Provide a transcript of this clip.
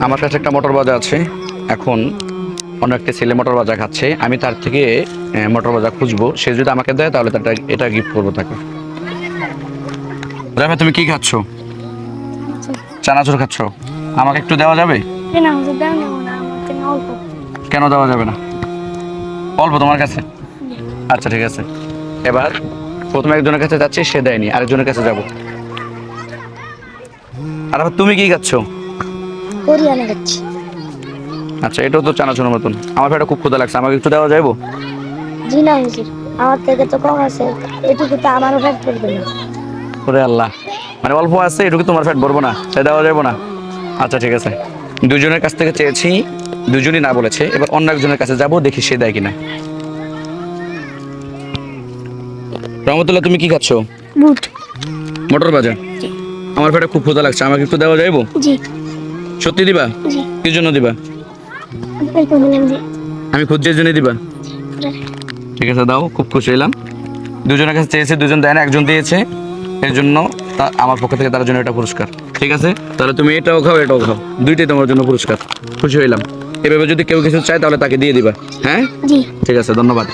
আমার কাছে একটা মটর ভাজা আছে। এখন অন্য একটা ছেলে মটর ভাজা খাচ্ছে, আমি তার থেকে মটর ভাজা খুঁজবো। সে যদি আমাকে দেয় তাহলে তার এটা গিফট করবো তাকে। রাফা, তুমি কি খাচ্ছ? চানাচুর খাচ্ছ? আমাকে একটু দেওয়া যাবে? কেন হুজুর দাও না আমাকে অল্প। কেন দেওয়া যাবে না? অল্প তোমার কাছে? আচ্ছা ঠিক আছে। এবার প্রথমে একজনের কাছে যাচ্ছি, সে দেয়নি, আরেকজনের কাছে যাব। আর আবার তুমি কি খাচ্ছ? কোরিয়ানে যাচ্ছি। আচ্ছা, এটাও তো চানাচুরের মতন। আমার পেটে খুব ক্ষুধা লাগছে, আমাকে একটু দেওয়া যাইবো? জি না হুজুর, আমার থেকে তো কম আছে, এটুকু তো আমারও পেট পড়বে না। ওরে আল্লাহ, মানে অল্প আছে, এটুকু তোমার পেট ভরবো না, তাই দেওয়া যাবো না? আচ্ছা ঠিক আছে। দুজনের কাছ থেকে চেয়েছি, দুজনই না বলেছে। এবার অন্য একজনের কাছে যাব, দেখি সে দেয় কিনা। রহমতুল্লাহ, তুমি কি খাচ্ছ? বুট। মটর ভাজা। জি। আমার পেটে খুব ক্ষুধা লাগছে, আমাকে একটু দেওয়া যাইবো? জি। সত্যি দিবা? জি। কি জন্য দিবা? এই তো দিলাম জি। আমি খুঁজছি এর জন্য দিবা? ঠিক আছে, দাও, খুব খুশি হলাম। দুজনের কাছে চেয়েছে, দুজন দেয় না, একজন দিয়েছে। এর জন্য আমার পক্ষ থেকে তার জন্য এটা পুরস্কার। ঠিক আছে, তাহলে তুমি এটাও খাও, এটাও খাও, দুইটাই তোমার জন্য পুরস্কার। খুশি হইলাম। এভাবে যদি কেউ কিছু চায় তাহলে তাকে দিয়ে দিবা। হ্যাঁ জি। ঠিক আছে, ধন্যবাদ।